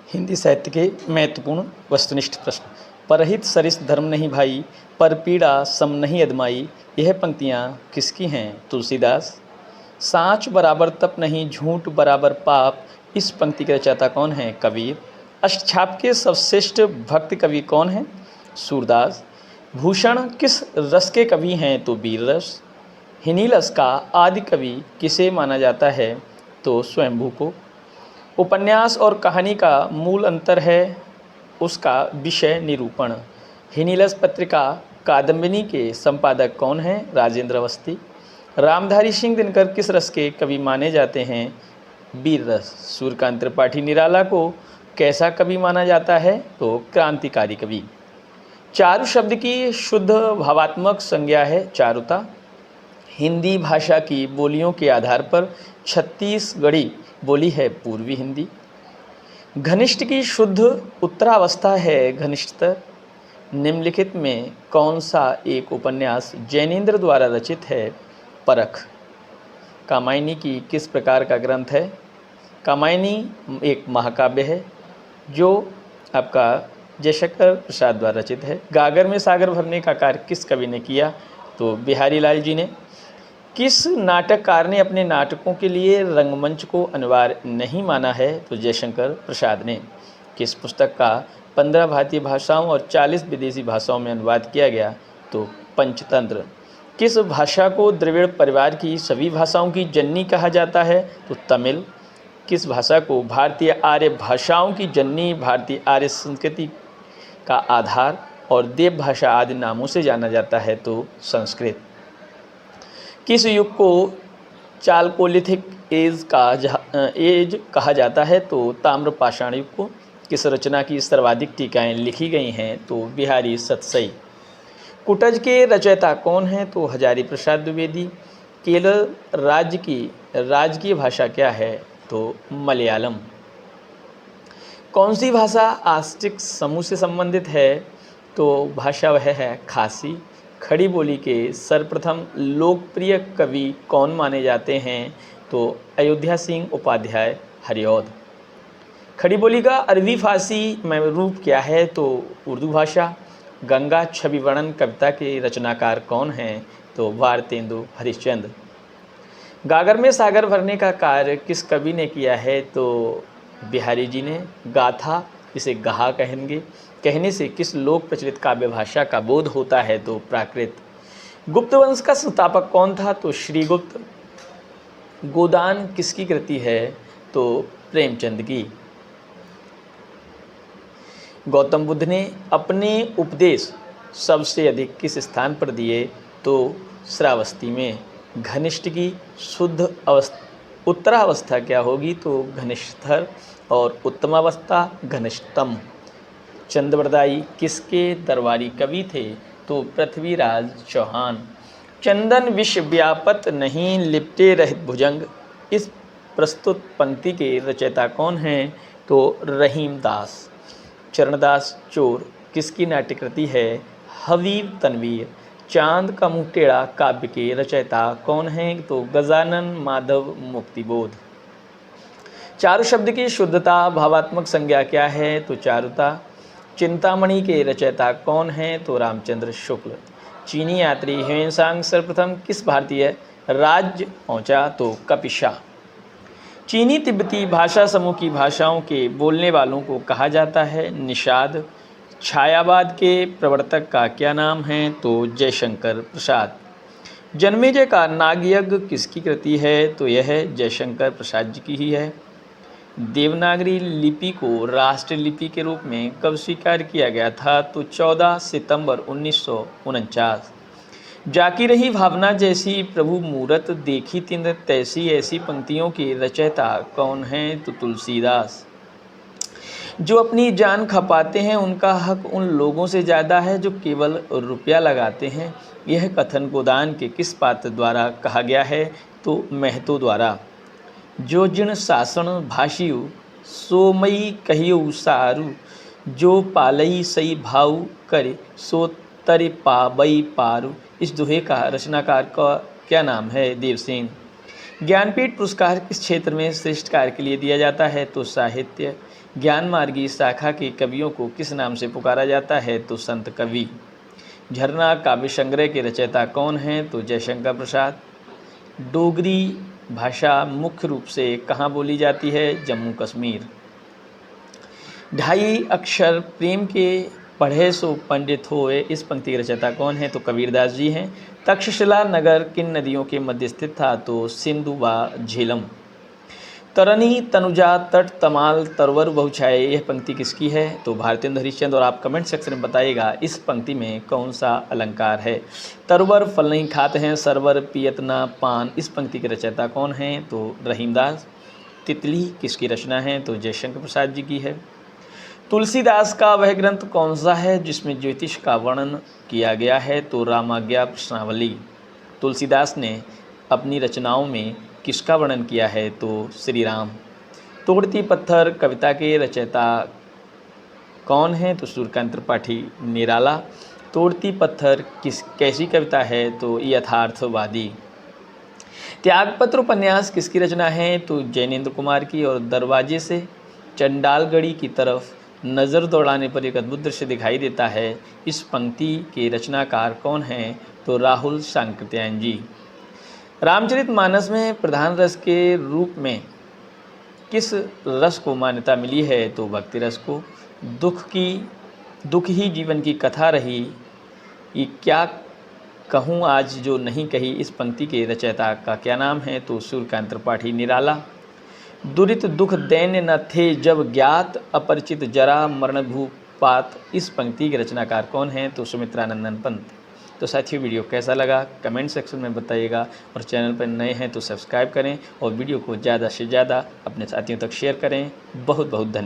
हिंदी साहित्य के महत्वपूर्ण वस्तुनिष्ठ प्रश्न। परहित सरिस धर्म नहीं भाई, पर पीड़ा सम नहीं अदमाई। यह पंक्तियाँ किसकी हैं? तुलसीदास। साँच बराबर तप नहीं, झूठ बराबर पाप। इस पंक्ति के रचयिता कौन हैं? कबीर। अष्टछाप के सर्वश्रेष्ठ भक्त कवि कौन हैं? सूरदास। भूषण किस रस के कवि हैं? तो वीर रस। हिनीलस का आदि कवि किसे माना जाता है? तो स्वयंभू को। उपन्यास और कहानी का मूल अंतर है उसका विषय निरूपण। हिनीलस पत्रिका कादम्बिनी के संपादक कौन हैं? राजेंद्र अवस्थी। रामधारी सिंह दिनकर किस रस के कवि माने जाते हैं? वीर रस। सूर्यकांत त्रिपाठी निराला को कैसा कवि माना जाता है? तो क्रांतिकारी कवि। चारु शब्द की शुद्ध भावात्मक संज्ञा है चारुता। हिंदी भाषा की बोलियों के आधार पर छत्तीसगढ़ी बोली है पूर्वी हिंदी। घनिष्ठ की शुद्ध उत्तरावस्था है घनिष्ठतर। निम्नलिखित में कौन सा एक उपन्यास जैनेन्द्र द्वारा रचित है? परख। कामायनी की किस प्रकार का ग्रंथ है? कामायनी एक महाकाव्य है जो आपका जयशंकर प्रसाद द्वारा रचित है। गागर में सागर भरने का कार्य किस कवि ने किया? तो बिहारी लाल जी ने। किस नाटककार ने अपने नाटकों के लिए रंगमंच को अनिवार्य नहीं माना है? तो जयशंकर प्रसाद ने। किस पुस्तक का 15 भारतीय भाषाओं और 40 विदेशी भाषाओं में अनुवाद किया गया? तो पंचतंत्र। किस भाषा को द्रविड़ परिवार की सभी भाषाओं की जननी कहा जाता है? तो तमिल। किस भाषा को भारतीय आर्य भाषाओं की जननी, भारतीय आर्य संस्कृति का आधार और देव भाषा आदि नामों से जाना जाता है? तो संस्कृत। किस युग को चालकोलिथिक एज कहा जाता है? तो ताम्रपाषाण युग को। किस रचना की सर्वाधिक टीकाएँ लिखी गई हैं? तो बिहारी सतसई। कुटज के रचयिता कौन हैं? तो हजारी प्रसाद द्विवेदी। केरल राज्य की राजकीय भाषा क्या है? तो मलयालम। कौन सी भाषा आस्टिक समूह से संबंधित है? तो भाषा वह है खासी। खड़ी बोली के सर्वप्रथम लोकप्रिय कवि कौन माने जाते हैं? तो अयोध्या सिंह उपाध्याय हरिऔध। खड़ी बोली का अरबी फारसी में रूप क्या है? तो उर्दू भाषा। गंगा छवि वर्णन कविता के रचनाकार कौन हैं? तो भारतेंदु हरिश्चंद्र। गागर में सागर भरने का कार्य किस कवि ने किया है? तो बिहारी जी ने। गाथा इसे गहा कहेंगे। कहने से किस लोक प्रचलित काव्य भाषा का बोध होता है? तो प्राकृत। गुप्त वंश का संस्थापक कौन था? तो श्रीगुप्त। गोदान किसकी कृति है? तो प्रेमचंद की। गौतम बुद्ध ने अपने उपदेश सबसे अधिक किस स्थान पर दिए? तो श्रावस्ती में। घनिष्ठ की शुद्ध उत्तरावस्था क्या होगी? तो घनिष्ठतर। और उत्तमावस्था घनिष्ठतम। चंद्रवरदाई किसके दरबारी कवि थे? तो पृथ्वीराज चौहान। चंदन विश्व व्यापत नहीं, लिपटे रहित भुजंग। इस प्रस्तुत पंक्ति के रचयिता कौन हैं? तो रहीम दास। चरणदास चोर किसकी नाट्यकृति है? हबीब तनवीर। चांद का मुँह टेढ़ा काव्य के रचयिता कौन हैं? तो गजानन माधव मुक्तिबोध। चारु शब्द की शुद्धता भावात्मक संज्ञा क्या है? तो चारुता। चिंतामणि के रचयिता कौन हैं? तो रामचंद्र शुक्ल। चीनी यात्री ह्वेनसांग सर्वप्रथम किस भारतीय राज्य पहुंचा? तो कपिशा। चीनी तिब्बती भाषा समूह की भाषाओं के बोलने वालों को कहा जाता है निषाद। छायावाद के प्रवर्तक का क्या नाम है? तो जयशंकर प्रसाद। जन्मेजय का नागयज्ञ किसकी कृति है? तो यह जयशंकर प्रसाद जी की ही है। देवनागरी लिपि को राष्ट्रीय लिपि के रूप में कब स्वीकार किया गया था? तो 14 सितंबर 1949। जाकी रही भावना जैसी प्रभु मूरत, देखी तिन तैसी ऐसी पंक्तियों के रचयिता कौन हैं? तो तुलसीदास। जो अपनी जान खपाते हैं उनका हक उन लोगों से ज़्यादा है जो केवल रुपया लगाते हैं। यह कथन गोदान के किस पात्र द्वारा कहा गया है? तो महतो द्वारा। जो जिण शासन भाषियु, सो मई कहियु सारू। जो पालई सई भाऊ करे, सो तरि पाबई पारू। इस दोहे का रचनाकार का क्या नाम है? देवसेन। ज्ञानपीठ पुरस्कार किस क्षेत्र में श्रेष्ठ कार्य के लिए दिया जाता है? तो साहित्य। ज्ञान मार्गी शाखा के कवियों को किस नाम से पुकारा जाता है? तो संत कवि। झरना काव्य संग्रह के रचयिता कौन हैं? तो जयशंकर प्रसाद। डोगरी भाषा मुख्य रूप से कहाँ बोली जाती है? जम्मू कश्मीर। ढाई अक्षर प्रेम के पढ़े सो पंडित होए, इस पंक्ति के रचयिता कौन है? तो कबीरदास जी हैं। तक्षशिला नगर किन नदियों के मध्य स्थित था? तो सिंधु व झेलम। तरनी तनुजा तट तमाल तरवर बहुछाए, यह पंक्ति किसकी है? तो भारतेंद्र हरिश्चंद्र। और आप कमेंट सेक्शन में बताइएगा इस पंक्ति में कौन सा अलंकार है? तरवर फल नहीं खाते हैं, सरवर पियत ना पान, इस पंक्ति के रचयिता कौन हैं? तो रहीमदास। तितली किसकी रचना है? तो जयशंकर प्रसाद जी की है। तुलसीदास का वह ग्रंथ कौन सा है जिसमें ज्योतिष का वर्णन किया गया है? तो रामाज्ञा प्रश्नावली। तुलसीदास ने अपनी रचनाओं में किसका वर्णन किया है? तो श्री राम। तोड़ती पत्थर कविता के रचयिता कौन है? तो सूर्यकांत त्रिपाठी निराला। तोड़ती पत्थर कैसी कविता है? तो यथार्थवादी। त्यागपत्र उपन्यास किसकी रचना है? तो जैनेन्द्र कुमार की। और दरवाजे से चंडालगढ़ी की तरफ नज़र दौड़ाने पर एक अद्भुत दृश्य दिखाई देता है, इस पंक्ति के रचनाकार कौन हैं? तो राहुल सांकृत्यायन जी। रामचरितमानस में प्रधान रस के रूप में किस रस को मान्यता मिली है? तो भक्ति रस को। दुख ही जीवन की कथा रही, ये क्या कहूँ आज जो नहीं कही, इस पंक्ति के रचयिता का क्या नाम है? तो सूर्यकांत त्रिपाठी निराला। दुरित दुख दैन्य न थे जब ज्ञात, अपरिचित जरा मरण भूपात, इस पंक्ति के रचनाकार कौन हैं? तो सुमित्रानंदन पंत। तो साथियों, वीडियो कैसा लगा कमेंट सेक्शन में बताइएगा, और चैनल पर नए हैं तो सब्सक्राइब करें और वीडियो को ज़्यादा से ज़्यादा अपने साथियों तक शेयर करें। बहुत बहुत धन्यवाद।